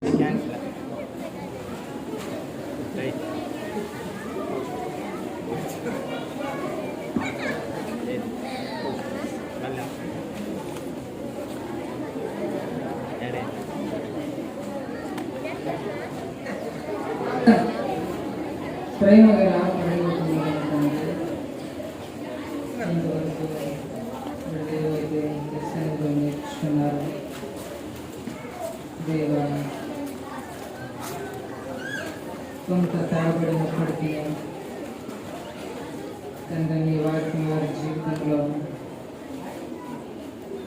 ప్రేమ గల నేర్చుకున్నారు. దేవ కొంత తరబడినప్పటికీ తండ్రి నీ వాక్యం వారి జీవితంలో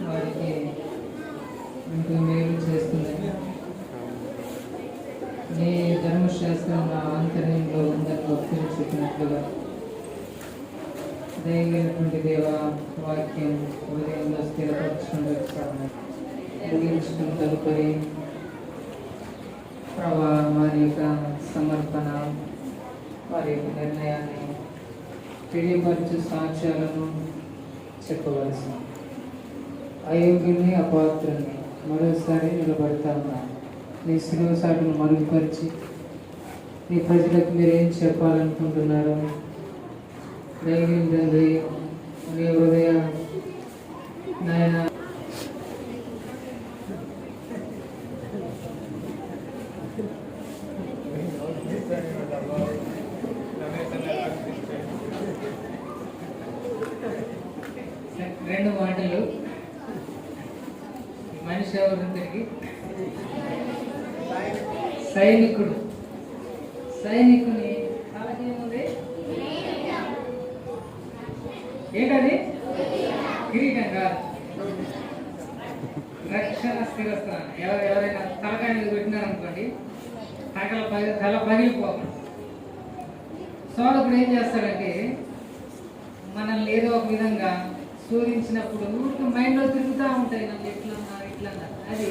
వారికి ఎంతో మేలు చేస్తుందని నీ ధర్మశాస్త్రం నా ఆంతర్యంలో ఉందని భక్తులు చెప్పినట్లుగా దయగలిగినటువంటి దేవ వాక్యం హృదయంలో స్థిరపరచుకుంటూ ముగించుకుని తదుపరి ప్రభా వారి యొక్క సమర్పణ వారి యొక్క నిర్ణయాన్ని తెలియపరచు సాక్ష్యాలను చెప్పవలసిన అయోగ్యుల్ని అపాత్రుల్ని మరోసారి నిలబడతా ఉన్నాను. నీ శిలువ సాటును మరుగుపరిచి నీ ప్రజలకు మీరేం చెప్పాలనుకుంటున్నారు దయచేసి నీ హృదయ నాయన రెండు మాటలు మనిషి ఎవరందరికీ సైనికుడు సైనికుని కాలకేముంది ఏంటది కిరీటం కాదు రక్షణ స్థిరస్థానం. ఎవరైనా తలకాయ మీద పెట్టినారనుకోండి తల పగిలిపోకుండా సోదకుడు ఏం చేస్తాడంటే మనల్ని ఏదో ఒక విధంగా శోధించినప్పుడు ఊరికి మైండ్లో తిరుగుతూ ఉంటాయి నన్ను ఇట్లా అది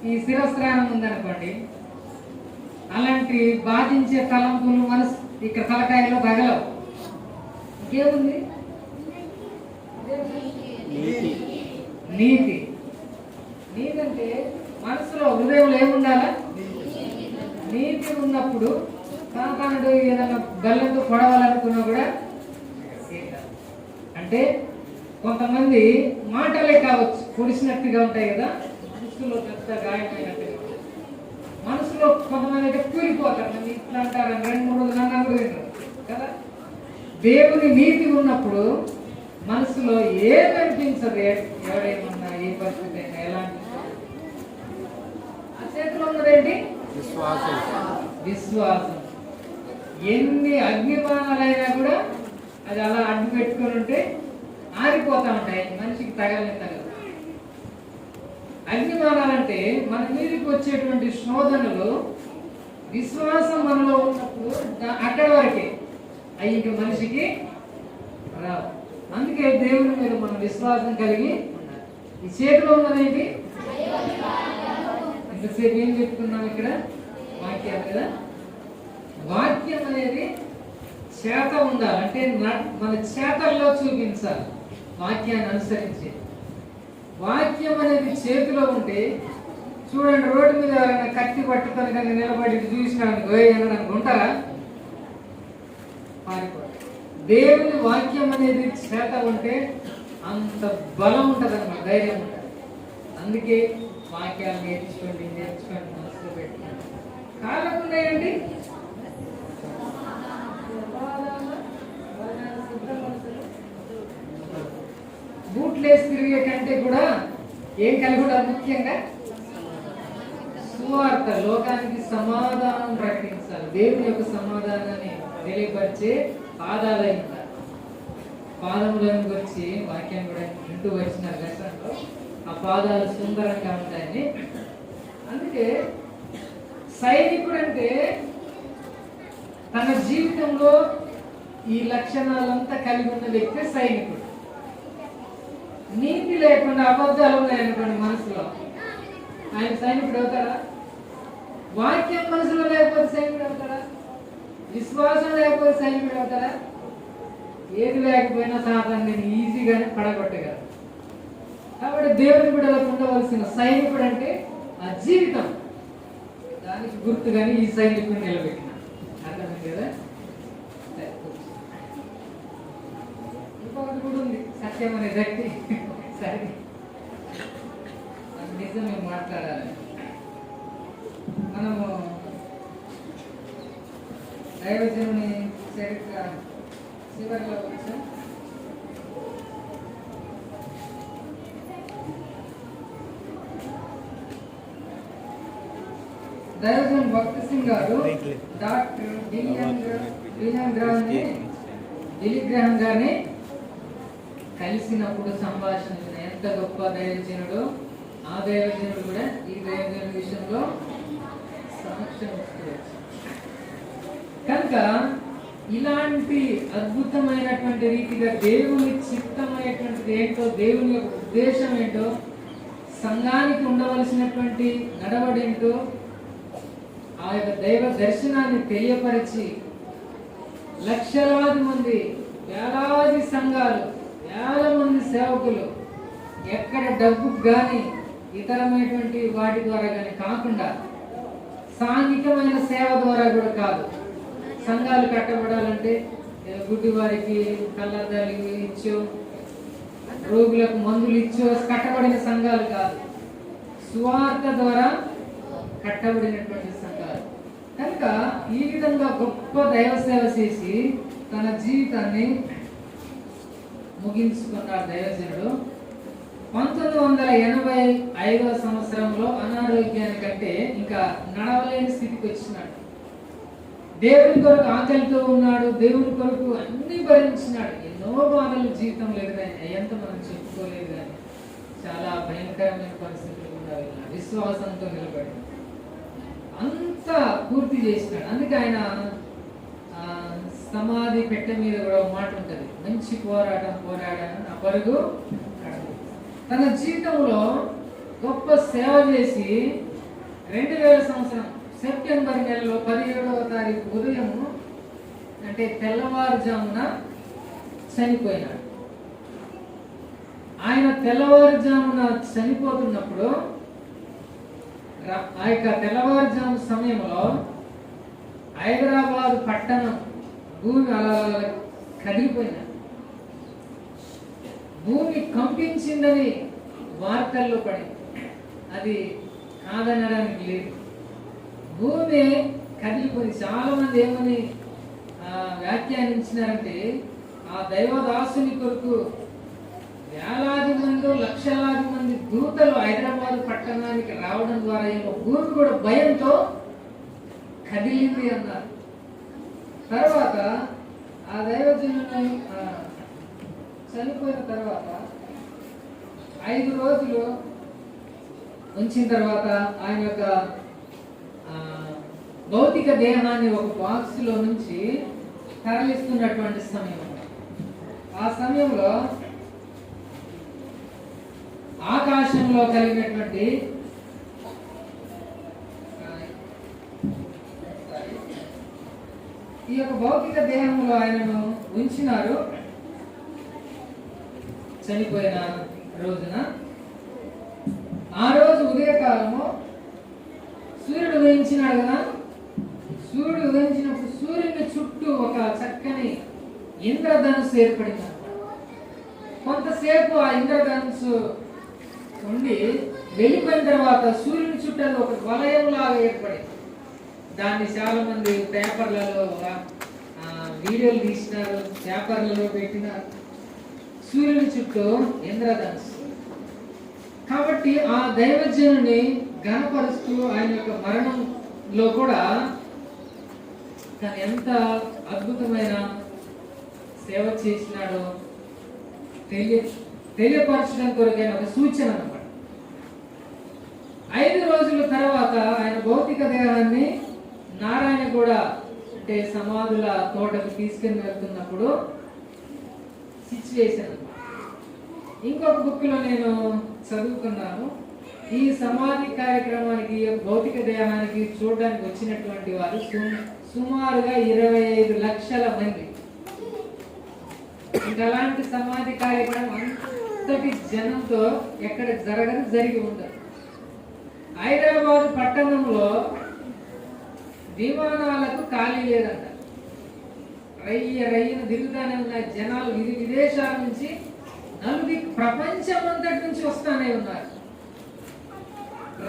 ఈ శిరస్త్రానం ఉందనుకోండి అలాంటి బాధించే తలంపులు మనసు ఇక్కడ తలకాయలో తగలవు. ఇంకేముంది నీతి. నీతి అంటే మనసులో హృదయంలో ఏముండాలా నీతి ఉన్నప్పుడు కాకానుడు ఏదైనా బెల్లంతో పొడవాలనుకున్నా కూడా అంటే కొంతమంది మాటలే కావచ్చు పొడిచినట్టుగా ఉంటాయి కదా మనసులో పెద్ద గాయమైనట్టుగా మనసులో కొంతమంది అయితే కూలిపోతారు నన్ను ఇట్లా అంటారు 2-3 రోజులు నన్ను కూడా కదా. దేవుని నీతి ఉన్నప్పుడు మనసులో ఏమనిపించదు ఎవడేమన్నా ఏ పరిస్థితి అయినా ఎలాంటి ఆ చేతిలో ఉన్నదేంటి విశ్వాసం. ఎన్ని అగ్నిబాణాలైనా కూడా అది అలా అడ్డు పెట్టుకొని ఉంటే ఆరిపోతా ఉంటాయి మనిషికి తగలని తగదు. అగ్నిబాణాలంటే మన మీదకి వచ్చేటువంటి శోధనలు విశ్వాసం మనలో ఉన్నప్పుడు అక్కడి వరకే అవి ఇంక మనిషికి రావు. అందుకే దేవుని మీద మనం విశ్వాసం కలిగి ఉండాలి. ఈ చేతిలో ఉన్నదేంటి ఇంతసేపు ఏం చెప్పుకున్నాం ఇక్కడ వాక్యం కదా. వాక్యం అనేది చేత ఉండాలి అంటే మన చేతల్లో చూపించాలి వాక్యాన్ని అనుసరించి. వాక్యం అనేది చేతిలో ఉంటే చూడండి రోడ్డు మీద ఎవరైనా కత్తి పట్టుకొని కానీ నిలబడి చూసినాడు అనడానికి ఉంటారా పారిపోతారు. దేవుని వాక్యం అనేది చేత ఉంటే అంత బలం ఉంటుంది అన్నమాట, ధైర్యం ఉంటుంది. అందుకే వాక్యాలు నేర్చుకోండి మనసులో పెట్టుకోండి. కాళ్ళకు ఉన్నాయండి బూట్లు వేసి తిరిగే కంటే కూడా ఏం కలిగి ఉండాలి ముఖ్యంగా సువార్త. లోకానికి సమాధానం ప్రకటించాలి. దేవుని యొక్క సమాధానాన్ని తెలియపరిచే పాదాలై ఉంటారు. పాదములోకి వచ్చి వాక్యం కూడా వింటూ వచ్చిన లెసన్లో ఆ పాదాలు సుందరంగా ఉంటాయని. అందుకే సైనికుడు అంటే తన జీవితంలో ఈ లక్షణాలంతా కలిగి ఉన్న వ్యక్తి సైనికుడు. నీతి లేకుండా అబద్ధాలు ఉన్నాయనుకోండి మనసులో, ఆయన సైనికుడు అవుతాడా? వాక్యం మనసులో లేకపోతే సైనికుడు అవుతాడా? విశ్వాసం లేకపోతే సైనికుడు అవుతాడా? ఏది లేకపోయినా సాతాన్ని నేను ఈజీగానే పడగొట్టగలరు. కాబట్టి దేవుని బిడ్డలకు ఉండవలసిన సైనికుడు అంటే ఆ జీవితం గుర్తుగాని ఈ సైడ్ ఇప్పుడు నిలబెట్టిన. అర్థమైంది కదా? ఇంకొకటి కూడా ఉంది, సత్యం అనే వ్యక్తి. సరే, నిజమే మాట్లాడాలి. మనము దైవజనుని చరిత్ర చివరిలో వచ్చాం. దైవజన్ భక్తి సింగ్ గారు డాక్టర్ బిలీ గ్రాహం గారిని కలిసినప్పుడు సంభాషణ ఎంత గొప్ప దైవజనుడు. ఆ దైవజనుడు కూడా ఈ దైవజనుడి విషయంలో సమక్షం ఇస్తుంది. కనుక ఇలాంటి అద్భుతమైనటువంటి రీతిగా దేవుని చిత్తమైనటువంటిది ఏంటో, దేవుని యొక్క ఉద్దేశం ఏంటో, సంఘానికి ఉండవలసినటువంటి నడవడేంటో ఆ యొక్క దైవ దర్శనాన్ని తెలియపరిచి లక్షలాది మంది, వేలాది సంఘాలు, వేల మంది సేవకులు ఎక్కడ డబ్బుకు కానీ ఇతరమైనటువంటి వాటి ద్వారా కానీ కాకుండా సాంఘికమైన సేవ ద్వారా కూడా కాదు. సంఘాలు కట్టబడాలంటే గుడ్డి వారికి కళ్ళద్దాలు ఇచ్చో, రోగులకు మందులు ఇచ్చో కట్టబడిన సంఘాలు కాదు, సువార్త ద్వారా కట్టబడినటువంటి సంఘాలు. కనుక ఈ విధంగా గొప్ప దైవ సేవ చేసి తన జీవితాన్ని ముగించుకున్నాడు దైవజనుడు. 1985 సంవత్సరంలో అనారోగ్యానికంటే ఇంకా నడవలేని స్థితికి వచ్చినాడు. దేవుని కొరకు ఆకలితో ఉన్నాడు, దేవుని కొరకు అన్ని భరించినాడు. ఎన్నో బాధలు జీవితంలో ఎదురైనాయి, ఎంత మనం చెప్పుకోలేదు. కానీ చాలా భయంకరమైన పరిస్థితులు కూడా విశ్వాసంతో నిలబడి అంతా పూర్తి చేసినాడు. అందుకే ఆయన సమాధి పెట్టె మీద కూడా ఒక మాట ఉంటుంది, మంచి పోరాటం పోరాడాను, నా పరుగు. తన జీవితంలో గొప్ప సేవ చేసి 2000 సంవత్సరం సెప్టెంబర్ నెలలో 17వ తారీఖు ఉదయం అంటే తెల్లవారుజామున చనిపోయినాడు. ఆయన తెల్లవారుజామున చనిపోతున్నప్పుడు ఆ యొక్క తెల్లవారుజాము సమయంలో హైదరాబాద్ పట్టణం భూమి అలా కదిలిపోయినాడు. భూమి కంపించిందని వార్తల్లో పడింది. అది కాదనడానికి లేదు. భూమి కదిలిపోయింది. చాలా మంది ఏమని వ్యాఖ్యానించినారంటే ఆ దైవదాసుని కొరకు వేలాది మంది, లక్షలాది మంది దూతలు హైదరాబాద్ పట్టణానికి రావడం ద్వారా ఏమో భూమి కూడా భయంతో కదిలింది అన్నారు. తర్వాత ఆ దైవజనుని చనిపోయిన తర్వాత 5 రోజులు ఉంచిన తర్వాత ఆయన యొక్క భౌతిక దేహాన్ని ఒక బాక్స్ లో నుంచి తరలిస్తున్నటువంటి సమయం. ఆ సమయంలో ఆకాశంలో కలిగినటువంటి ఈ యొక్క భౌతిక దేహంలో ఆయనను ఉంచినారు. చనిపోయిన రోజున ఆ రోజు ఉదయకాలము సూర్యుడు ఉదయించినాడు కదా. సూర్యుడు ఉదయించినప్పుడు సూర్యుని చుట్టూ ఒక చక్కని ఇంద్రధనుస్సు ఏర్పడింది. కొంతసేపు ఆ ఇంద్రధనుస్సు ఉండి వెళ్ళిపోయిన తర్వాత సూర్యుని చుట్టూ ఒక వలయంలాగా ఏర్పడింది. దాన్ని చాలా మంది పేపర్లలో వీడియోలు తీసినారు, పేపర్లలో పెట్టినారు. సూర్యుని చుట్టూ ఇంద్రధనుస్సు. కాబట్టి ఆ దైవజనుని ఘనపరుస్తూ ఆయన యొక్క మరణంలో కూడా తను ఎంత అద్భుతమైన సేవ చేసినాడో తెలియపరచడం కొరకైన ఒక సూచన అన్నమాట. 5 రోజుల తర్వాత ఆయన భౌతిక దేహాన్ని నారాయణగూడ అంటే సమాధుల తోటకు తీసుకుని వెళ్తున్నప్పుడు సిచ్యువేషన్. ఇంకొక బుక్లో నేను చదువుకున్నాను, ఈ సమాధి కార్యక్రమానికి భౌతిక దేహానికి చూడడానికి వచ్చినటువంటి వారు సుమారుగా 25 లక్షల మంది. ఇంకా అలాంటి సమాధి కార్యక్రమం అంతటి జనంతో ఎక్కడ జరిగి ఉండదు. హైదరాబాద్ పట్టణంలో విమానాలకు ఖాళీ లేదంట. రయ్యను తిరుగుతానే ఉన్నాయి జనాలు. విదేశాల నుంచి ప్రపంచం అంతటి నుంచి వస్తానే ఉన్నారు.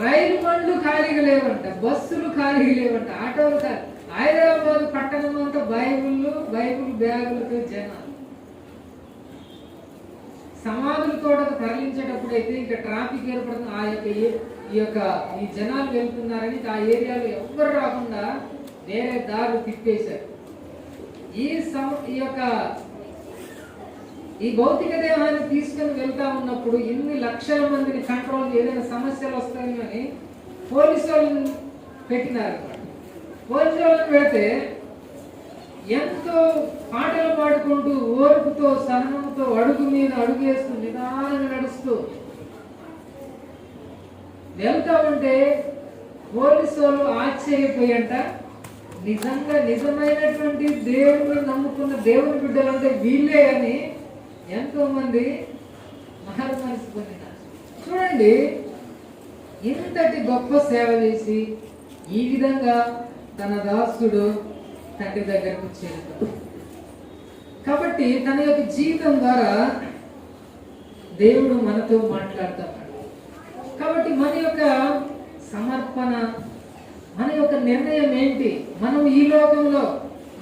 రైలు బండ్లు ఖాళీగా లేవంట, బస్సులు ఖాళీగా లేవంట, ఆటోలు హైదరాబాద్ పట్టణం అంతా బైబుల్ బ్యాగులతో జనాలు. సమాధుల తోటకు తరలించేటప్పుడు అయితే ఇంకా ట్రాఫిక్ ఏర్పడుతుంది. ఈ జనాలు వెళ్తున్నారని ఆ ఏరియాలో ఎవ్వరు రాకుండా వేరే దారులు తిప్పేశారు. ఈ భౌతిక దేహాన్ని తీసుకుని వెళ్తా ఉన్నప్పుడు ఇన్ని లక్షల మందిని కంట్రోల్ ఏదైనా సమస్యలు వస్తాయని పోలీసు వాళ్ళని పెట్టినారు. పోలీసు వాళ్ళని పెడితే ఎంతో పాటలు పాడుకుంటూ ఓర్పుతో సహనంతో అడుగు మీద అడుగు వేస్తూ నిదానంగా నడుస్తూ వెళ్తా ఉంటే పోలీసు వాళ్ళు ఆశ్చర్యపోయంట. నిజమైనటువంటి దేవుని నమ్ముకున్న దేవుని బిడ్డలంటే వీళ్ళే అని ఎంతో మంది మారు మనసు పొందినారు. చూడండి, ఇంతటి గొప్ప సేవ చేసి ఈ విధంగా తన దాసుడు తండ్రి దగ్గరకు చేరుతాడు. కాబట్టి తన యొక్క జీవితం ద్వారా దేవుడు మనతో మాట్లాడుతున్నాడు. కాబట్టి మన యొక్క సమర్పణ, మన యొక్క నిర్ణయం ఏంటి? మనం ఈ లోకంలో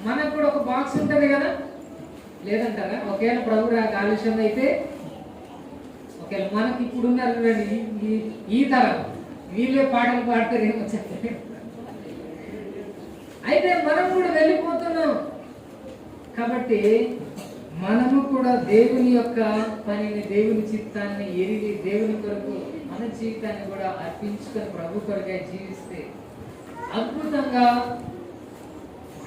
మనకు కూడా ఒక బాక్స్ ఉంటుంది కదా, లేదంటారా? ఒకవేళ ప్రభు ఆలస్యం అయితే ఒకవేళ మనకి ఇప్పుడు ఉన్నారు ఈ తరం వీళ్ళే పాటలు పాడతారేమో చెప్పండి. అయితే మనం కూడా వెళ్ళిపోతున్నాం. కాబట్టి మనము కూడా దేవుని యొక్క పనిని, దేవుని చిత్తాన్ని ఎరిగి దేవుని కొరకు మన జీవితాన్ని కూడా అర్పించుకొని ప్రభు కొరకే జీవిస్తే అద్భుతంగా,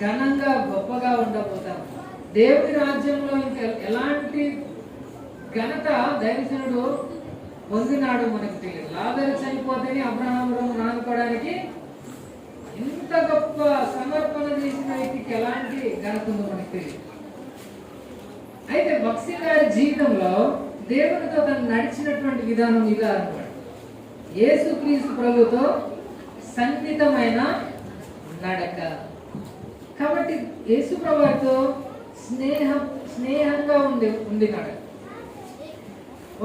ఘనంగా, గొప్పగా ఉండబోతాం. దేవుని రాజ్యంలో ఇంకా ఎలాంటి ఘనత దైవజనుడు పొందినాడు మనకు తెలియదు. లాజరు చనిపోతేనే అబ్రహాము నానుకోవడానికి ఇంత గొప్ప సమర్పణ చేసిన వ్యక్తికి ఎలాంటి ఘనత ఉందో మనకు తెలియదు. అయితే బక్సీ గారి జీవితంలో దేవునితో తను నడిచినటువంటి విధానం ఇలా అనమాట. యేసుక్రీస్తు ప్రభుతో సన్నిహితమైన నడక. కాబట్టి యేసు ప్రభుతో స్నేహంగా ఉంది నడక.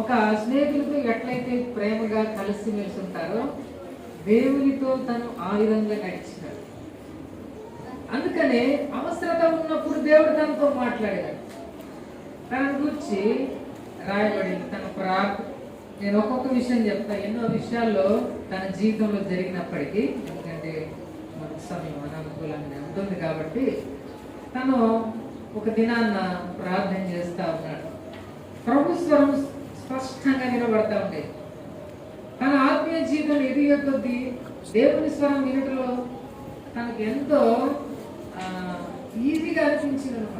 ఒక స్నేహితులతో ఎట్లయితే ప్రేమగా కలిసిమెలిసి ఉంటారో దేవునితో తను ఆ విధంగా నడిచినాడు. అందుకనే అవసరత ఉన్నప్పుడు దేవుడు తనతో మాట్లాడాడు. తన గురించి రాయబడింది తన ప్రార్థన. నేను ఒక్కొక్క విషయం చెప్తా. ఎన్నో విషయాల్లో తన జీవితంలో జరిగినప్పటికీ, ఎందుకంటే మన సమయం అనానుకూలంగా ఉంటుంది కాబట్టి, తను ఒక దినాన్న ప్రార్థన చేస్తా ఉన్నాడు. ప్రభు స్వరం స్పష్టంగా వినబడతా ఉండేది. తన ఆత్మీయ జీవితం ఎదిగే కొద్దీ దేవుని స్వరం వినటంలో తనకు ఎంతో ఈజీగా అనిపించింది అనమాట.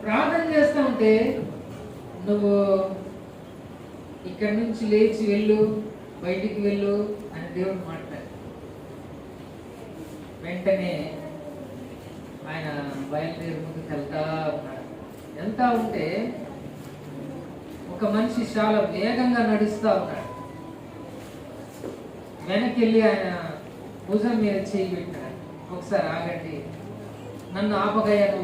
ప్రార్థన చేస్తూ ఉంటే, నువ్వు ఇక్కడి నుంచి లేచి వెళ్ళు, బయటికి వెళ్ళు అని దేవుడు మాట్లాడు. వెంటనే ఆయన బయలుదేరి ముందుకు వెళ్తా ఉంటే ఒక మనిషి చాలా వేగంగా నడుస్తూ ఉన్నాడు. వెనక్కి వెళ్ళి ఆయన భుజం మీద చేయి పెట్టాడు. ఒకసారి ఆగండి, నన్ను ఆపగయ్యాను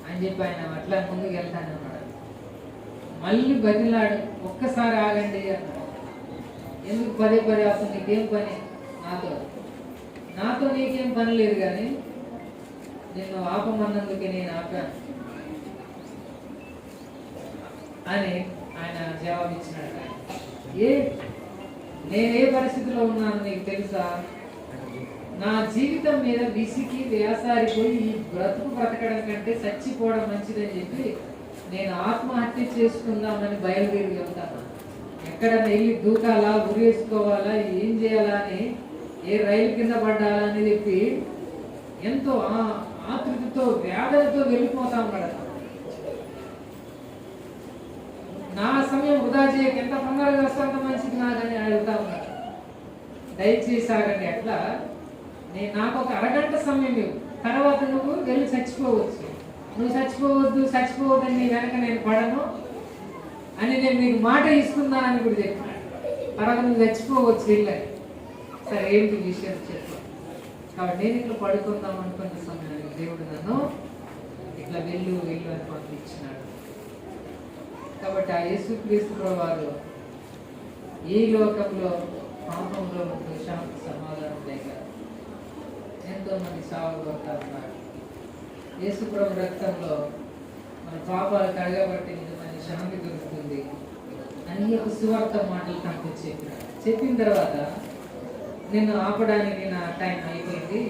అని చెప్పి ఆయన అట్లా ముందుకు వెళ్తాను అన్నాడు. మళ్ళీ బదిలాడు, ఒక్కసారి ఆగండి అన్నాడు. ఎందుకు పదే వస్తుంది? నీకేం పని నాతో నీకేం పని లేదు, కానీ నిన్ను ఆపమన్నందుకే నేను ఆపాను అని ఆయన జవాబిచ్చినాడు. నేనే పరిస్థితిలో ఉన్నాను నీకు తెలుసా? నా జీవితం మీద విసికి వేసారిపోయి ఈ బ్రతకడం కంటే చచ్చిపోవడం మంచిదని చెప్పి నేను ఆత్మహత్య చేసుకుందామని బయలుదేరి వెళ్తాను. ఎక్కడన్నా వెళ్ళి దూకాలా, ఉరేసుకోవాలా, ఏం చేయాలా అని, ఏ రైలు కింద పడ్డాలా అని చెప్పి ఎంతో ఆతృతతో వేదనతో వెళ్ళిపోతా ఉన్నాడు. నా సమయం వృధా చేయక, ఎంత తొందరగా వస్తే అంత మంచిది నాదని అడుగుతా ఉన్నాడు. దయచేసి ఆగండి, అట్లా నాకు ఒక అరగంట సమయం ఇవ్వు, తర్వాత నువ్వు వెళ్ళి చచ్చిపోవచ్చు. నువ్వు చచ్చిపోవద్దని నీ వెనక నేను పడను అని నేను నీకు మాట ఇస్తున్నానని కూడా చెప్పాను. తర్వాత నువ్వు చచ్చిపోవచ్చు వెళ్ళని. సరే ఏంటి విషయం చెప్పు. కాబట్టి నేను ఇట్లా పడుకుందాం అనుకున్న సమయానికి దేవుడు నన్ను ఇట్లా వెళ్ళు వెళ్ళు అని పంపించినాడు. కాబట్టి ఆ యేసుక్రీస్తు వారు ఈ లోకంలో పాపంలో ఉంటూ శాంతి సమాధానం లేక ఎంతో మంది సాగు పడతా ఉన్నారు. యేసు ప్రభు రక్తంలో మన పాపాలు కడగబట్టి నిజమైన శాంతి దొరుకుతుంది అని ఒక సువార్త మాటలు నాకు చెప్పిన తర్వాత నేను ఆపడానికి నా టైం అయిపోయింది,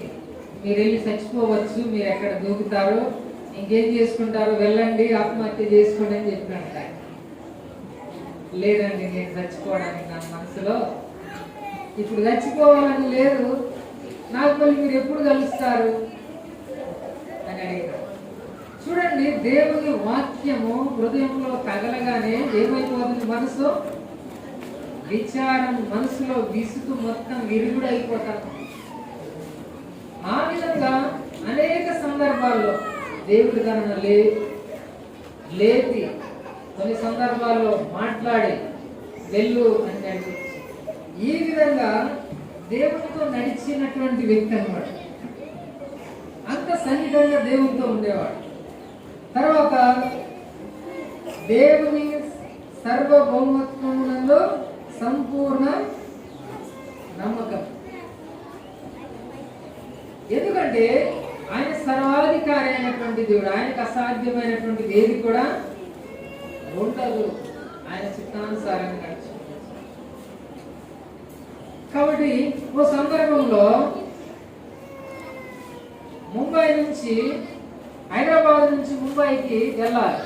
మీరు వెళ్ళి చచ్చిపోవచ్చు, మీరు ఎక్కడ దూకుతారో ఇంకేం చేసుకుంటారో వెళ్ళండి, ఆత్మహత్య చేసుకోండి అని చెప్పాను. లేదండి, నేను చచ్చిపోవడానికి నా మనసులో ఇప్పుడు చచ్చిపోవాలని లేదు, నాకు మళ్ళీ మీరు ఎప్పుడు కలుస్తారు అని అడిగారు. చూడండి, దేవుని వాక్యము హృదయంలో తగలగానే ఏమైపోతుంది, మనసు విచారం, మనసులో విసుగు మొత్తం విరుగుడు అయిపోతాం. ఆ విధంగా అనేక సందర్భాల్లో దేవుడు తనను లేపి కొన్ని సందర్భాల్లో మాట్లాడి వెళ్ళు అని నడిపించి ఈ విధంగా దేవునితో నడిచినటువంటి వ్యక్తి అన్నమాట. అంత సన్నిధంగా దేవునితో ఉండేవాడు. తర్వాత దేవుని సర్వభౌమత్వమునందు సంపూర్ణ నమ్మకం. ఎందుకంటే ఆయన సర్వాధికారి అయినటువంటి దేవుడు, ఆయనకు అసాధ్యమైనటువంటిది ఏది కూడా ఉండదు, ఆయన చిత్తానుసారంగా నడుచుకుంటాడు. కాబట్టి ఓ సందర్భంలో ముంబై నుంచి హైదరాబాద్ నుంచి ముంబైకి వెళ్ళాలి,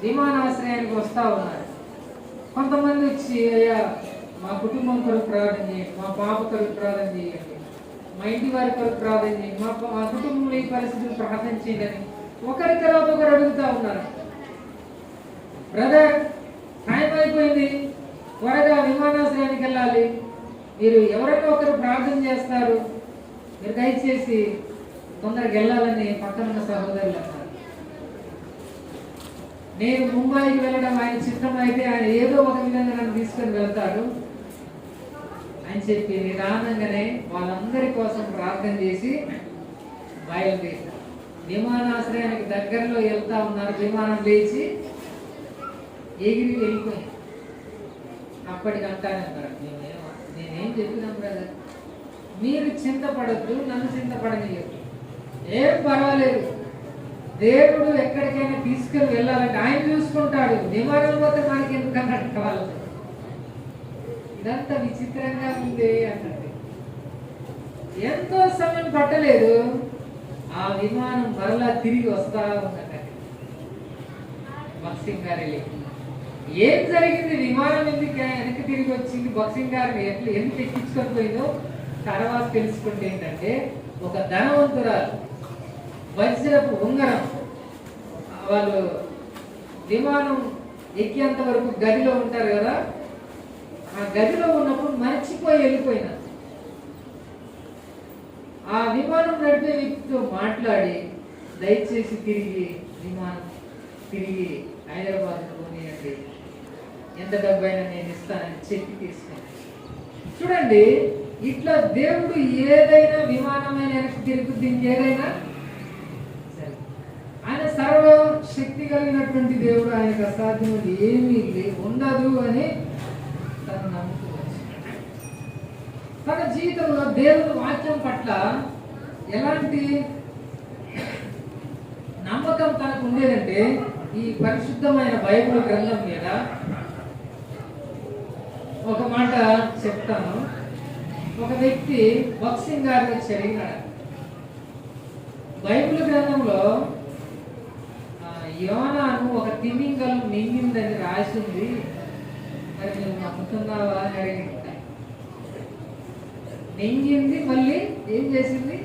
విమానాశ్రయానికి వస్తా ఉన్నారు. కొంతమంది వచ్చి, అయ్యా మా కుటుంబం కొరకు ప్రార్థన చేయండి, మా పాప కొరకు ప్రార్థన చేయండి, మా ఇంటి వారి కొరకు ప్రార్థన చేయండి, మా కుటుంబంలో ఈ పరిస్థితులు ప్రార్థన చేయండి అని ఒకరి తర్వాత ఒకరు అడుగుతా ఉన్నారు. బ్రదర్, టైం అయిపోయింది, త్వరగా విమానాశ్రయానికి వెళ్ళాలి, మీరు ఎవరైనా ఒకరు ప్రార్థన చేస్తారు, మీరు దయచేసి తొందరగా వెళ్ళాలని పక్కనున్న సహోదరులు అన్నారు. నేను ముంబైకి వెళ్ళడం ఆయన చిత్తం అయితే ఆయన ఏదో ఒక విధంగా నన్ను తీసుకొని వెళ్తాడు అని చెప్పి నిదానంగానే వాళ్ళందరి కోసం ప్రార్థన చేసి బయలుదేరి విమానాశ్రయానికి దగ్గరలో వెళ్తా ఉన్నారు. విమానం లేచి ఎగిరి వెళ్ళిపోయింది. అప్పటికంటానే అన్నారు, నేనేం చెప్పినాం బ్రదర్, మీరు చింతపడద్దు, నన్ను చింతపడనియద్దు, ఏం పర్వాలేదు, దేవుడు ఎక్కడికైనా తీసుకుని వెళ్ళాలంటే ఆయన చూసుకుంటాడు, విమానం పోతే మనకి ఎందుకన్నట్టు వాళ్ళు. ఇదంతా విచిత్రంగా ఉంది అన్నట్టు. ఎంతో సమయం పట్టలేదు, ఆ విమానం మరలా తిరిగి వస్తా ఉన్నట్టు. బక్సింగ్ గారు వెళ్ళి ఏం జరిగింది, విమానం ఎందుకు వెనక్కి తిరిగి వచ్చింది, బక్సింగ్ గారిని ఎందుకు ఎక్కించుకొని పోయిందో తర్వాత తెలుసుకుంటే ఏంటంటే, ఒక ధనవంతురాలు వజ్రపు ఉంగరం వాళ్ళు విమానం ఎక్కేంత వరకు గదిలో ఉంటారు కదా, ఆ గదిలో ఉన్నప్పుడు మర్చిపోయి వెళ్ళిపోయినా ఆ విమానం నడిపే వ్యక్తితో మాట్లాడి దయచేసి విమానం తిరిగి హైదరాబాద్ పోనీయండి, ఎంత డబ్బైనా నేను ఇస్తానని చెప్పి తీసుకుని. చూడండి, ఇట్లా దేవుడు ఏదైనా విమానమైన వెనక్కి తిరుగుద్ది, ఇంకేదైనా సరే. ఆయన సర్వ శక్తి కలిగినటువంటి దేవుడు, ఆయనకు అసాధ్యమైనది ఏమీ ఉండదు అని తను నమ్ముకోవచ్చు. తన జీవితంలో దేవుని వాక్యం పట్ల ఎలాంటి నమ్మకం తనకు ఉండేదంటే, ఈ పరిశుద్ధమైన బైబిల్ గ్రంథం మీద ఒక మాట చెప్తాను. ఒక వ్యక్తి బక్సింగ్ గారిని వచ్చి అడిగినాడు, బైబిల్ గ్రంథంలో యోనాను ఒక తిమింగలం మింగిందని రాసింది, మరి నువ్వు నమ్ముతున్నావా అని అడిగింది. మింగింది, మళ్ళీ ఏం చేసింది,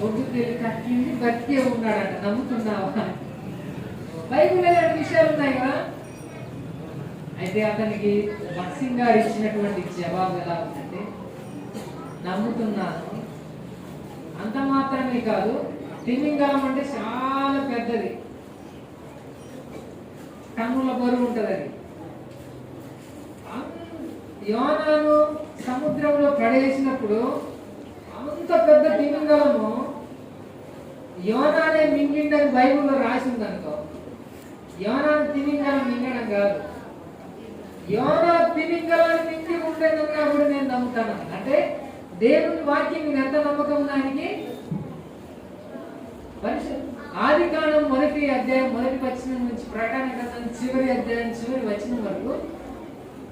ఒడ్డు తెలివి కట్టింది, బతికే ఉన్నాడంట, నమ్ముతున్నావా? బైబిల్ ఎలాంటి విషయాలు ఉన్నాయి కదా. అయితే అతనికి బక్సింగ్ గారు ఇచ్చినటువంటి జవాబు ఎలా ఉందంటే, నమ్ముతున్నాను, అంత మాత్రమే కాదు, తిమింగలం అంటే చాలా పెద్దది, టన్నుల బరువు ఉంటుంది. అది యోనాను సముద్రంలో పడే పడేసినప్పుడు అంత పెద్ద తిమింగలము యోనానే మింగిండని బైబిల్లో రాసి ఉందనుకో, యోనాను తిమింగలం మింగడం కాదు, యోనా తిమింగలాన్ని మింగి ఉండేదని కాబట్టి నేను నమ్ముతాను. అంటే దేవుని వాక్యం మీద ఎంత నమ్మకం దానికి? ఆదికాండం 1వ అధ్యాయం 1వ వచనం నుంచి ప్రకటన గ్రంథం చివరి అధ్యాయం చివరి వచనం వరకు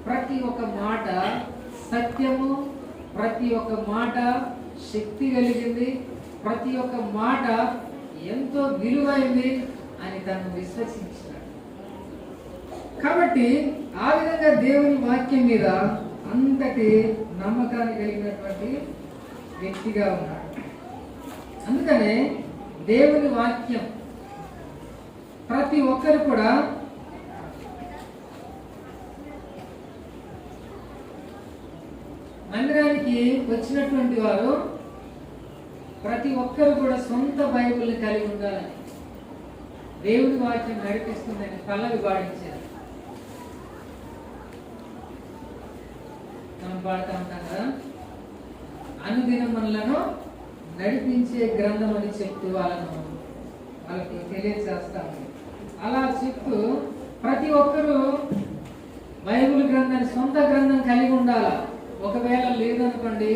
ప్రతి ఒక్క మాట సత్యము, ప్రతి ఒక్క మాట శక్తి కలిగింది, ప్రతి ఒక్క మాట ఎంతో విలువైంది అని తను విశ్వసించాడు. కాబట్టి ఆ విధంగా దేవుని వాక్యం మీద అంతటి నమ్మకాన్ని కలిగినటువంటి వ్యక్తిగా ఉన్నాడు. అందుకనే దేవుని వాక్యం ప్రతి ఒక్కరు కూడా మందిరానికి వచ్చినటువంటి వారు ప్రతి ఒక్కరు కూడా సొంత బైబిల్ని కలిగి ఉండాలని, దేవుని వాక్యం నడిపిస్తుందని పల్లవి పాడించారు. మనం పాడుతూ ఉంటాం కదా, అనుదినములను నడిపించే గ్రంథం అని చెప్తూ వాళ్ళకి తెలియజేస్తాము. అలా చెప్తూ ప్రతి ఒక్కరూ బైబిల్ గ్రంథాన్ని సొంత గ్రంథం కలిగి ఉండాలా. ఒకవేళ లేదనుకోండి,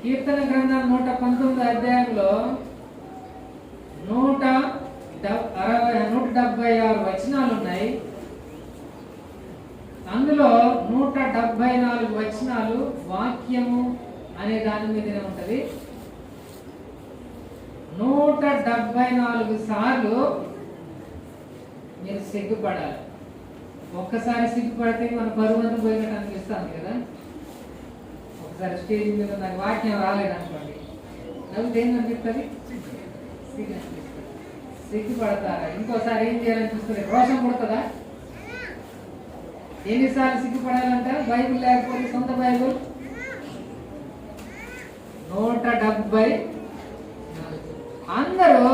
కీర్తన గ్రంథం 119 అధ్యాయంలో 176 వచనాలు ఉన్నాయి. అందులో 174 వచనాలు వాక్యము అనే దాని మీదనే ఉంటది. 174 సార్లు మీరు సిగ్గుపడాలి. ఒక్కసారి సిగ్గుపడితే మన పరువంతా పోయినట్టు అనిపిస్తుంది కదా. ఒకసారి స్టేజ్ మీద నాకు వాక్యం రాలేదనుకోండి, నవ్వుతే ఏం అనిపిస్తుంది? సిగ్గు అనిపిస్తుంది. సిగ్గుపడతారా? ఇంకోసారి ఏం చేయాలనిపిస్తుంది? రోషం పుడుతుందా? ఎన్నిసార్లు సిగ్గుపడాలంట? బైబిల్ లేకపోతే సొంత బైబిల్ 174. అందరూ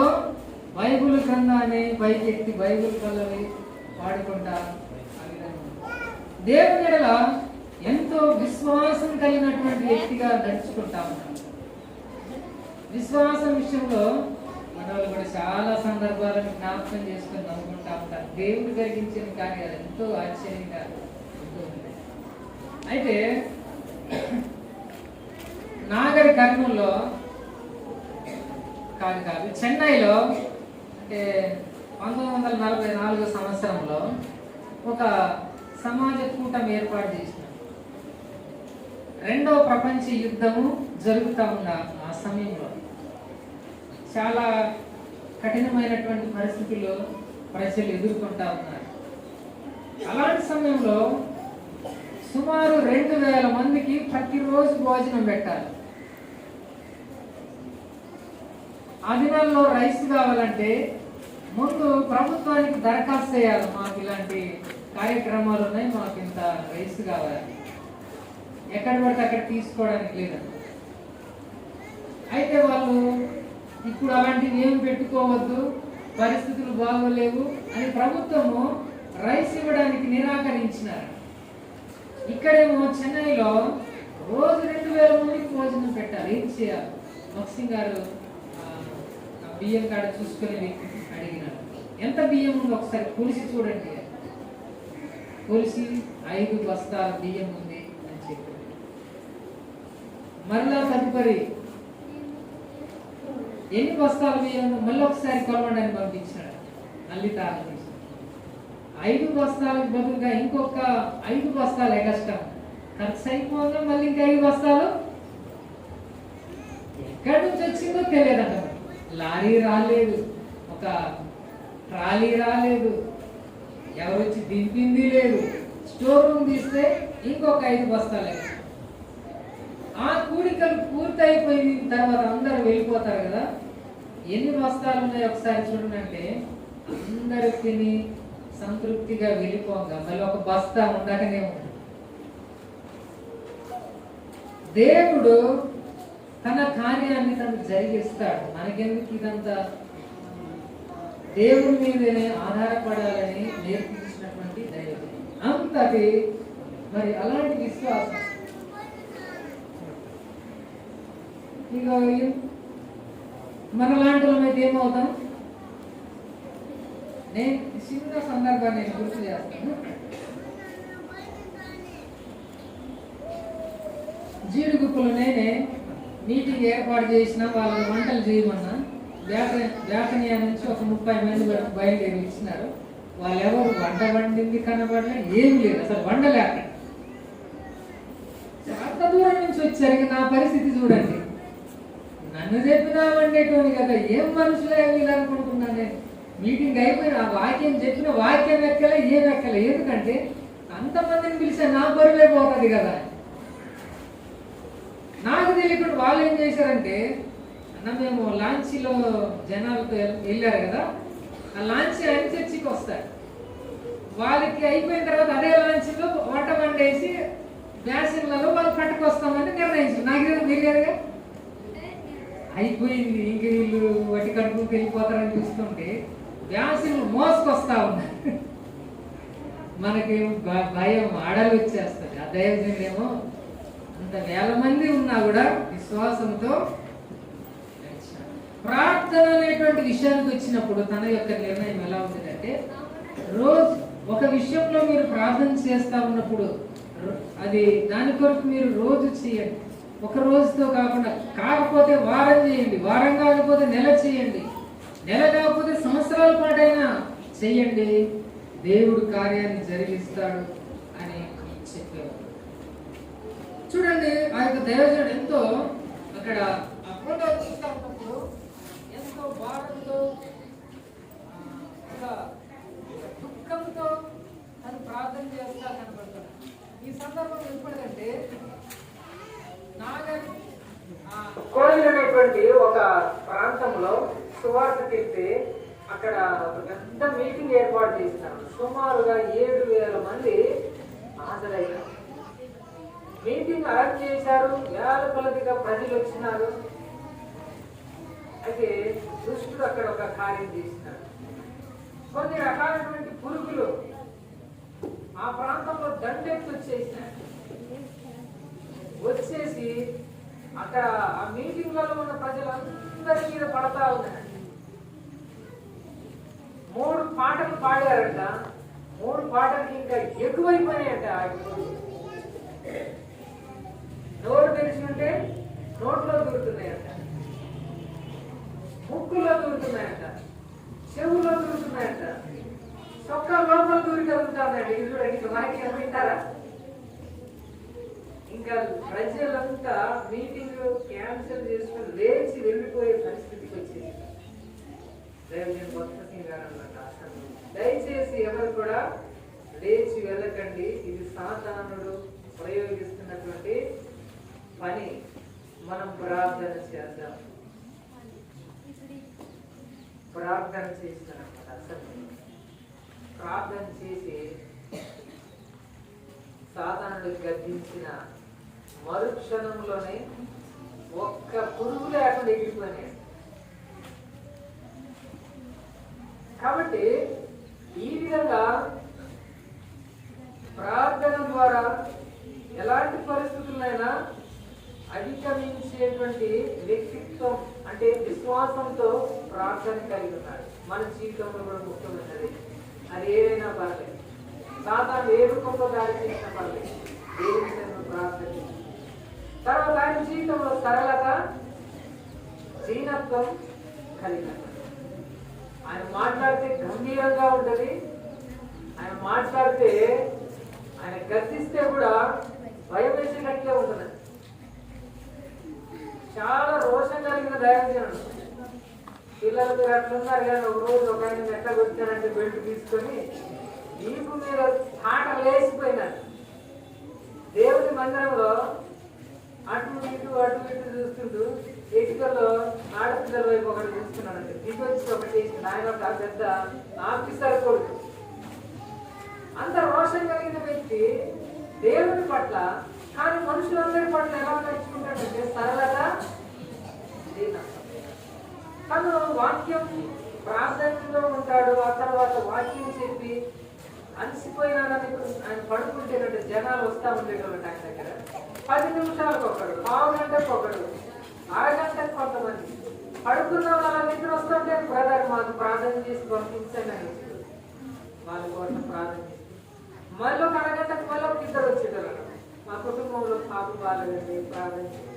బైబిల్ గ్రంథాన్ని పైకెత్తి బైబిల్ పల్లవి పాడుకుంటా దేవుని ఎడల ఎంతో విశ్వాసం కలిగినటువంటి వ్యక్తిగా నడుచుకుంటా ఉన్నాం. విశ్వాసం విషయంలో మన వాళ్ళు కూడా చాలా సందర్భాలను జ్ఞాపకం చేసుకొని నమ్ముకుంటా ఉంటారు. దేవుడు జరిగించిన కార్యాలు ఎంతో ఆశ్చర్యంగా ఉంటుంది. అయితే నాగరి కర్నూల్లో కాదు చెన్నైలో అంటే 1944 సంవత్సరంలో ఒక సమాజ కూటమి ఏర్పాటు చేసినారు. రెండవ ప్రపంచ యుద్ధము జరుగుతూ ఉన్న ఆ సమయంలో చాలా కఠినమైనటువంటి పరిస్థితుల్లో ప్రజలు ఎదుర్కొంటా ఉన్నారు. అలాంటి సమయంలో సుమారు 2000 మందికి ప్రతిరోజు భోజనం పెట్టాలి. ఆ దినాల్లో రైస్ కావాలంటే ముందు ప్రభుత్వానికి దరఖాస్తు చేయాలి. మాకు ఇలాంటి కార్యక్రమాలు ఉన్నాయి, మాకు ఇంత రైస్ కావాలి. ఎక్కడ పడితే అక్కడ తీసుకోవడానికి లేదండి. అయితే వాళ్ళు ఇప్పుడు అలాంటివి ఏం పెట్టుకోవద్దు, పరిస్థితులు బాగోలేవు అని ప్రభుత్వము రైస్ ఇవ్వడానికి నిరాకరించినారు. ఇక్కడేమో చెన్నైలో రోజు 2000 మందికి భోజనం పెట్టాలి. ఏం చేయాలి? మక్సింగ్ గారు బియ్యం కాడ చూసుకొని అడిగినారు, ఎంత బియ్యం ఉందో ఒకసారి కొలిసి చూడండి. కొలిసి 5 బస్తాల బియ్యం ఉంది అని చెప్పి మరలా తదుపరి ఎన్ని బస్తాల బియ్యం మళ్ళీ ఒకసారి కొలవడానికి పంపించాడు. మళ్ళీ తాను 5 బస్తాలకు బదులుగా ఇంకొక 5 బస్తాలు ఎగస్ట్రా ఖర్చు అయిపోగా మళ్ళీ ఇంకా 5 బస్తాలు ఎక్కడి నుంచి వచ్చిందో తెలియదంట. లారీ రాలేదు, ఒక ట్రాలీ రాలేదు, ఎవరు వచ్చి దింపింది లేదు. స్టోర్ రూమ్ తీస్తే ఇంకొక 5 బస్తాలు. ఆ కూడికలు పూర్తయిపోయిన తర్వాత అందరూ వెళ్ళిపోతారు కదా. ఎన్ని బస్తాలు ఉన్నాయో ఒకసారి చూడండి అంటే అందరూ తిని సంతృప్తిగా వెళ్ళిపోగా మళ్ళీ ఒక బస్తా ఉండకనే ఉంది. దేవుడు తన కార్యాన్ని తను జరిగిస్తాడు. మనకెందుకు ఇదంతా? దేవుడి మీదనే ఆధారపడాలని నేర్పించినటువంటి దైవం అంతటి. మరి అలాంటి విశ్వాసం ఇక మనలాంటి అయితే ఏమవుతాం? నేను చిన్న సందర్భాన్ని నేను గుర్తు చేస్తాను. జీడిగుప్పలు నేనే మీటింగ్ ఏర్పాటు చేసిన వాళ్ళని వంటలు చేయమన్నా బ్యాకనియా నుంచి ఒక 30 మంది బయలుదేరి ఇచ్చినారు. వాళ్ళు ఎవరు వంట వండింది కనబడలే, ఏం లేదు, అసలు వండలేక అంత దూరం నుంచి వచ్చారు. నా పరిస్థితి చూడండి. నన్ను చెప్పినా వండేటోని కదా, ఏం మనుషులే వీళ్ళు అనుకుంటున్నాను నేను. మీటింగ్ అయిపోయిన ఆ వాక్యం చెప్పిన వాక్యం ఎక్కలే, ఏం ఎక్కలే. ఎందుకంటే అంతమందిని పిలిచా నా బరువే పోతుంది కదా. నాకు తెలియకుండా వాళ్ళు ఏం చేశారంటే, అన్న మేము లాంచీలో జనాలతో వెళ్ళారు కదా, ఆ లాంచీ ఆయన చర్చికి వస్తారు. వాళ్ళకి అయిపోయిన తర్వాత అదే లాంచీలో వంట వండేసి బ్యాసిన్లలో వాళ్ళు పట్టుకొస్తామని నిర్ణయించారు. నాకేదో తెలియదుగా. అయిపోయింది, ఇంక వీళ్ళు వట్టి కడుపుకి వెళ్ళిపోతారని చూస్తుంటే బ్యాసిన్లు మోసుకొస్తా ఉన్నారు. మనకేమో భయం, ఆడలు వచ్చేస్తుంది. ఆ దైవజనుడేమో అంత వేల మంది ఉన్నా కూడా విశ్వాసంతో ప్రార్థన అనేటువంటి విషయానికి వచ్చినప్పుడు తన యొక్క నిర్ణయం ఎలా ఉంటుందంటే, రోజు ఒక విషయంలో మీరు ప్రార్థన చేస్తా ఉన్నప్పుడు అది దాని కొరకు మీరు రోజు చేయండి. ఒక రోజుతో కాకపోతే వారం చేయండి, వారం కాకపోతే నెల చేయండి, నెల కాకపోతే సంవత్సరాల పాటైనా చెయ్యండి, దేవుడు కార్యాన్ని జరిగిస్తాడు అని చెప్పేవారు. చూడండి, ఆ యొక్క దైవజనుడు ఎంతో అక్కడ అప్పుడు ఎంతో భారంతో దుఃఖంతో తను ప్రార్థన చేస్తా కనబడతాడు. ఈ సందర్భం ఎప్పుడంటే కోయిల్ అనేటువంటి ఒక ప్రాంతంలో సువార్త తిరిగితే అక్కడ ఒక పెద్ద మీటింగ్ ఏర్పాటు చేసినారు. సుమారుగా 7,000 మంది హాజరయ్యారు. మీటింగ్ అరేంజ్ చేశారు. వేల కొలదిగా ప్రజలు వచ్చినారు. అయితే దుష్టుడు అక్కడ ఒక కార్యం చేసినాడు. కొన్ని రకాలైనటువంటి పురుగులు ఆ ప్రాంతంలో దండెత్తి వచ్చేసి అక్కడ ఆ మీటింగ్లలో ఉన్న ప్రజలందరి మీద పడతా ఉన్నాయి. 3 పాటలు పాడారంట. 3 పాటలకి ఇంకా ఎక్కువైపోయాయంట. నోరు తెరిచినట్టే నోట్లో దూరుతున్నాయంట, ముక్కులో దూరుతున్నాయంట, చెవులో దూరుతున్నాయంట, చొక్కా లోపల దూరి కలుగుతుందండి. ఇది చూడండి, ఇంకా మనకి వింటారా? ఇంకా ప్రజలంతా మీటింగ్ క్యాన్సిల్ చేసుకుని లేచి వెళ్ళిపోయే పరిస్థితికి వచ్చేది. దయచేసి ఎవరు కూడా లేచి వెళ్ళకండి. ఇది సాతానుడు ప్రయోగిస్తున్నటువంటి పని. మనం ప్రార్థన చేద్దాం. ప్రార్థన చేస్తున్నాం. అసలు ప్రార్థన చేసి సాతానుడు గద్దించిన మరుక్షణంలోనే ఒక్క పురుగు లేకుండా ఎగిరిపోయినాయి. కాబట్టి ఈ విధంగా ప్రార్థన ద్వారా ఎలాంటి పరిస్థితులైనా అధిగమించేటువంటి వ్యక్తిత్వం అంటే విశ్వాసంతో ప్రార్థన కలిగి ఉన్నాడు. మన జీవితంలో కూడా ముఖ్యమైనది. అది ఏదైనా పర్లేదు, సాతాను ఏ రూపంలో దాడి చేసిన పర్లేదు, దేవుని ప్రార్థన. తర్వాత ఆయన జీవితంలో సరళత, దీనత్వం కలిగిన. ఆయన మాట్లాడితే గంభీరంగా ఉంటుంది. ఆయన మాట్లాడితే, ఆయన గర్జిస్తే కూడా భయం వేసేటట్లే ఉంటుంది. చాలా రోషం కలిగిన దైవజనుడు. పిల్లలు మీరు అట్లున్నారు కానీ ఒక రోజు ఒక ఆయన ఎట్లా కొట్టానంటే బెల్ట్ తీసుకొని నీకు మీరు ఆట లేచిపోయినారు. దేవుని మందిరంలో అటు ఇటు చూస్తుంటూ ఎటుకల్లో ఆడపిల్లల వైపు ఒకటి చూస్తున్నాడంటే దిగొచ్చి ఒకటి ఆయన ఒక పెద్ద ఆఫీసర్ కొడుకు. అంత రోషం కలిగిన వ్యక్తి దేవుని పట్ల, కానీ మనుషులందరి పట్ల ఎలా నడుచుకుంటాడంటే సరళత, తను వాక్యం ప్రార్థనలో ఉంటాడు. ఆ తర్వాత వాక్యం చెప్పి అలసిపోయినానని ఆయన పడుకుంటేనంటే జనాలు వస్తా ఉండేటోళ్ళు ఆయన దగ్గర. 10 నిమిషాలకు ఒకడు, పావు గంటకు ఒకడు అరగంటకు కొంతమంది పడుకున్న వాళ్ళ నిద్ర వస్తుంటే బ్రదర్ మాకు ప్రార్థన చేసి పంపించండి అని వాళ్ళ కోసం ప్రార్థన చేసి మళ్ళీ ఒక అరగంటకు మళ్ళీ ఒక ఇద్దరు వచ్చేటారు మా కుటుంబంలో పాపం వాళ్ళండి ప్రార్థన చేసి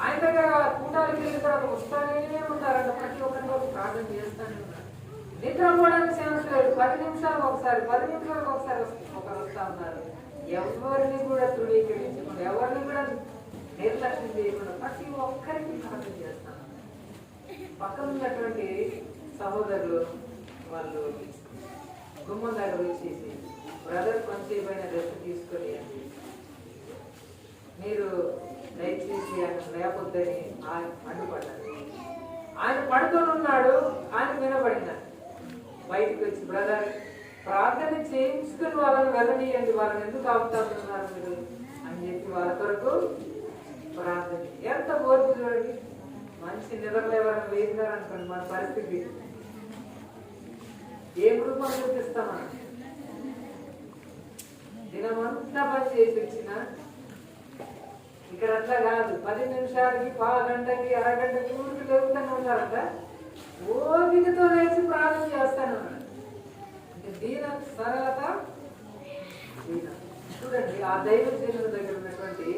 ఆయన దగ్గర కూటాలకి వెళ్ళిన తర్వాత వస్తానే ఉంటారంట ప్రతి ఒక్కరిని ప్రార్థన చేస్తానే ఉన్నారు నిద్రపోవడానికి ఛాన్స్ లేదు 10 నిమిషాలకు ఒకసారి ఒకరు వస్తా ఉన్నారు ఎవరిని కూడా ధృవీకరించకుండా ఎవరిని కూడా నిర్లక్ష్యం చేయకుండా ప్రతి ఒక్కరికి ప్రార్థన చేస్తాను పక్కన ఉన్నటువంటి సహోదరులు వాళ్ళు గుమ్మం దగ్గర వచ్చేసి బ్రదర్ కొంచెంసేపైన రెస్ట్ తీసుకొని మీరు దయచేసి ఆయన లేకపోద్దని అడ్డుపడ్డారు ఆయన పడుకొని ఉన్నాడు ఆయన వినబడినాడు బయటకు వచ్చి బ్రదర్ ప్రార్థన చేయించుకుని వాళ్ళని వెళ్ళనియండి వాళ్ళని ఎందుకు ఆపుతున్నారు మీరు అని చెప్పి వాళ్ళ కొరకు ప్రార్థన ఎంత ఓర్పు చూడండి మంచి నిద్రలేవాలని వేసినారు అనుకోండి మన పరిస్థితి ఏ రూపం చూపిస్తామని దినమంతా పని చేసి వచ్చిన ఇక్కడ అట్లా కాదు 10 నిమిషాలకి పావు గంటకి అరగంటకి ఊరికి లేపుతానే ఉన్నారంట ఓపికతో లేచి ప్రార్థన చేస్తాను దీన సరళత దీన చూడండి ఆ దైవ దీనుల దగ్గర ఉన్నటువంటి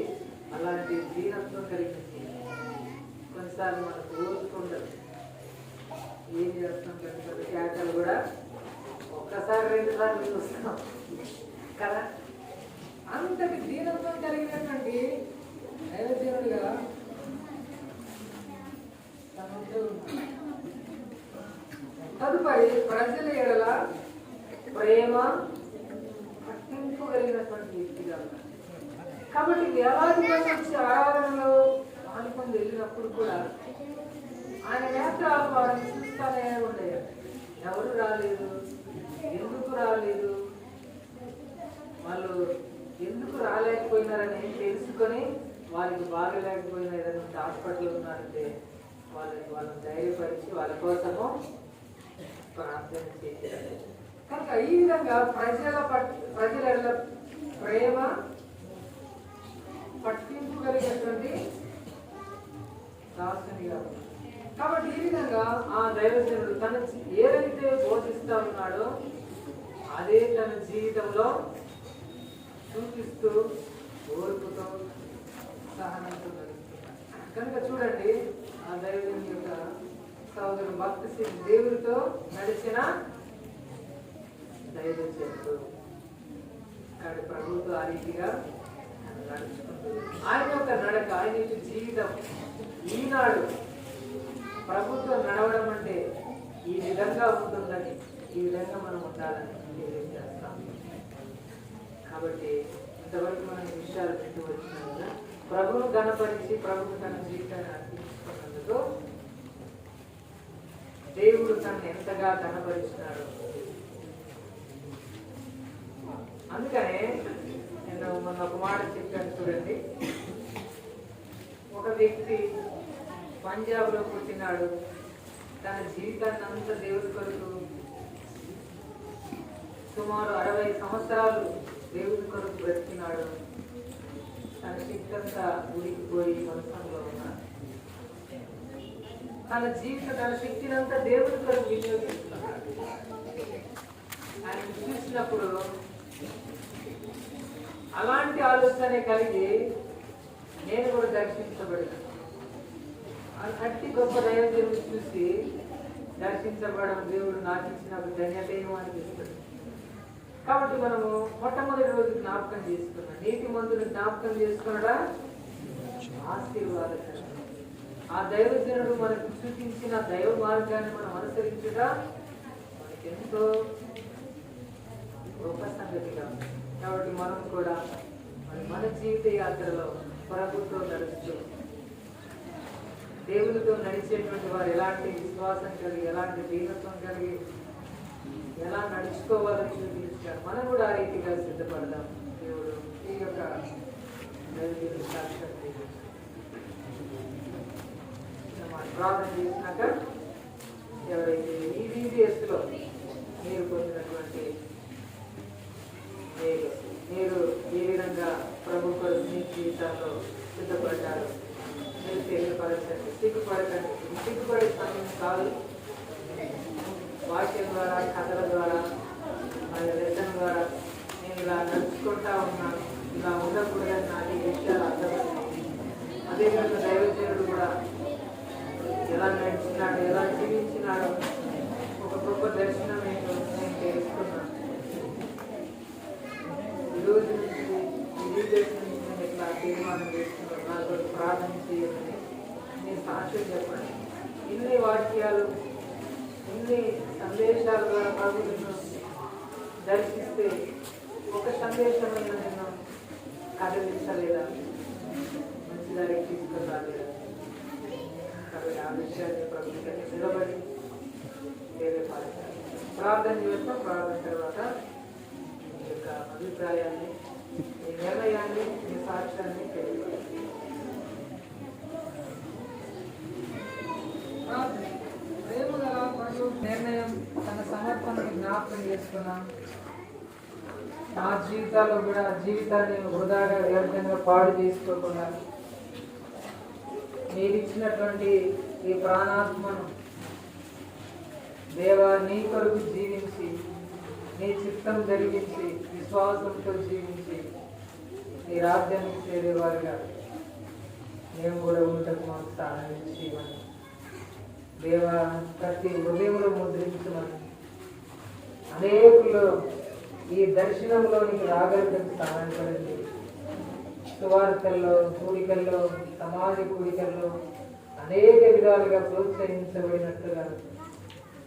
అలాంటి దీనత్వం కలిగింది కొన్నిసార్లు మనకు ఓర్చుకుండదు ఏం చేస్తాం పెద్ద కేకలు కూడా ఒక్కసారి 2 సార్లు చూస్తాం కదా అంతటి దీనత్వం కలిగినటువంటి దైవజనుడిగా తదుపరి ప్రజల ఎడల ప్రేమ పట్టింపు కలిగినటువంటి వ్యక్తిగా ఉన్నారు కాబట్టి వేలాది మంది వచ్చి ఆరాధనలో పాల్గొని వెళ్ళినప్పుడు కూడా ఆయన నేత్రాలు వారిని చూస్తానే ఉండేవి ఎవరు రాలేదు ఎందుకు రాలేదు వాళ్ళు ఎందుకు రాలేకపోయినారని తెలుసుకొని వారికి బాగలేకపోయినా ఏదైనా హాస్పిటల్ ఉన్నారంటే వాళ్ళని ధైర్యపరిచి వాళ్ళ కోసము ప్రార్థన చేశారు కనుక ఈ విధంగా ప్రజల ప్రేమ పట్టింపు కలిగినటువంటి దాసునిగా కాబట్టి ఈ విధంగా ఆ దైవజనుడు తన ఏదైతే బోధిస్తా ఉన్నాడో అదే తన జీవితంలో చూపిస్తూ ఓర్పుతో సహనంతో నడుస్తున్నాడు కనుక చూడండి ఆ దైవజనుడి యొక్క సోదరుడు భక్తి దేవుడితో నడిచిన దైవజనుడు కాబట్టి ప్రభుత్వం ఆ రీతిగా నడుచుకుంటూ ఆయన యొక్క నడక ఆయన యొక్క జీవితం ఈనాడు ప్రభుత్వం నడవడం అంటే ఈ విధంగా ఉంటుందని ఈ విధంగా మనం ఉండాలని తెలియజేస్తాం కాబట్టి ఇంతవరకు మనం ఈ విషయాలు వింటూ వచ్చిన ప్రభువును గణపరిచి ప్రభువు తన జీవితాన్ని అర్పించుకున్నందుకు దేవుడు తనను ఎంతగా గణపరిచినాడు అందుకనే నేను మొన్న ఒక మాట చెప్పాను చూడండి ఒక వ్యక్తి పంజాబ్ లో పుట్టినాడు తన జీవితాన్ని అంతా దేవుడి కొరకు సుమారు 60 సంవత్సరాలు దేవుడి కొరకు బ్రతికినాడు తన శక్తి అంతా ఉడికిపోయి మనసంలో ఉన్నాడు తన శక్తిని అంతా దేవుడి కొరకు వినియోగిస్తున్నాడు ఆయన చూసినప్పుడు అలాంటి ఆలోచన కలిగి నేను కూడా దర్శించబడిన అట్టి గొప్ప దైవజనుడు చూసి దర్శించబడడం దేవుడు నాకు ఇచ్చిన ధన్యత ఏమో అనిపిస్తుంది కాబట్టి మనము మొట్టమొదటి రోజు జ్ఞాపకం చేసుకున్నాం నీతి మందుని జ్ఞాపకం చేసుకున్నాడా ఆశీర్వాదకరం ఆ దైవజనుడు మనకు చూపించిన దైవ మార్గాన్ని మనం అనుసరించగా మనకి ఎంతో గొప్ప సంగతిగా కాబట్టి మనం కూడా మన జీవిత యాత్రలో ప్రభుత్వం నడుస్తూ దేవునితో నడిచేటువంటి వారు ఎలాంటి విశ్వాసం కలిగి ఎలాంటి దీనత్వం కలిగి ఎలా నడుచుకోవాలని చూపించారు మనం కూడా ఆ రీతిగా సిద్ధపడదాం దేవుడు ఈ యొక్క ప్రార్థన చేసినాక ఎవరైతే ఈ DBSలో మీరు పొందినటువంటి మీరు ఏ విధంగా ప్రభు కొరకు మీ జీవితాల్లో సిద్ధపడ్డారు మీరు బలపరచండి, సిగ్గుపడకండి. సిగ్గుపడే సమయం కాదు. వాక్యం ద్వారా, కథల ద్వారా, మరి రచన ద్వారా నేను ఇలా నడుచుకుంటా ఉన్నాను, ఇలా ఉండకూడదని నాకు ఈ విషయాలు అర్థమైంది. అదేవిధంగా దైవజనుడు కూడా ఎలా నడిచినాడు, ఎలా జీవించినాడు, ఒక గొప్ప దర్శనం నేను తెలుసుకున్నాను. ఈరోజు నుంచి ఈ దర్శనం నుంచి నేను ఇట్లా తీర్మానం చేసుకున్నాను, నాతో ప్రార్థన చేయాలని నేను సాక్ష్యం చెప్పండి. ఇన్ని వాక్యాలు, ఇన్ని సందేశాల ద్వారా ప్రభుత్వం దర్శిస్తే ఒక సందేశమైన నేను కదిలించలేదా, మంచిదారికి తీసుకురాలేదా? కాబట్టి ఆ విషయాన్ని ప్రభుత్వం నిలబడి తెలియపరచాలి. ప్రార్థన చేస్తాం. ప్రార్థన తర్వాత మీ యొక్క అభిప్రాయాన్ని, మీ నిర్ణయాన్ని, మీ సాక్ష్యాన్ని తెలియపరచాలి. ప్రేమగల మరియు నిర్ణయం తన సమర్పణను జ్ఞాపకం చేసుకున్నాం. నా జీవితాల్లో కూడా జీవితాన్ని వృధాగా వ్యర్థంగా పాడు చేసుకోకుండా మీరు ఇచ్చినటువంటి ఈ ప్రాణాత్మను దేవా నీ కొరకు జీవించి, నీ చిత్తం జరిగించి, విశ్వాసంతో జీవించి నీ రాజ్యానికి చేరేవారుగా మేము కూడా ఉండటకు మాకు సహాయం చేయమని దేవా, ప్రతి హృదయంలో ముద్రించమని, అనేకులు ఈ దర్శనంలోనికి రాగలిగినందుకు సహాయపడండి. సువార్తల్లో, కూడికల్లో, సమాజ కూడికల్లో అనేక విధాలుగా ప్రోత్సహించబడినట్లుగా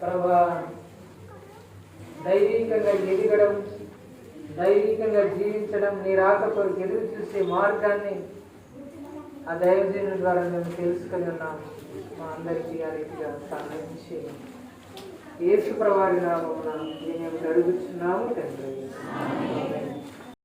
ప్రభా దైవికంగా ఎదగడం, దైవికంగా జీవించడం, నీ రాక కొరకు ఎదురు చూసే మార్గాన్ని ఆ దైవజనుల ద్వారా మేము తెలుసుకొని ఉన్నాము. మా అందరికీ ఆ రీతిగా సహాయం చేయండి. యేసు ప్రభువారి నామమున మేము అడుగుచున్నాము తండ్రి.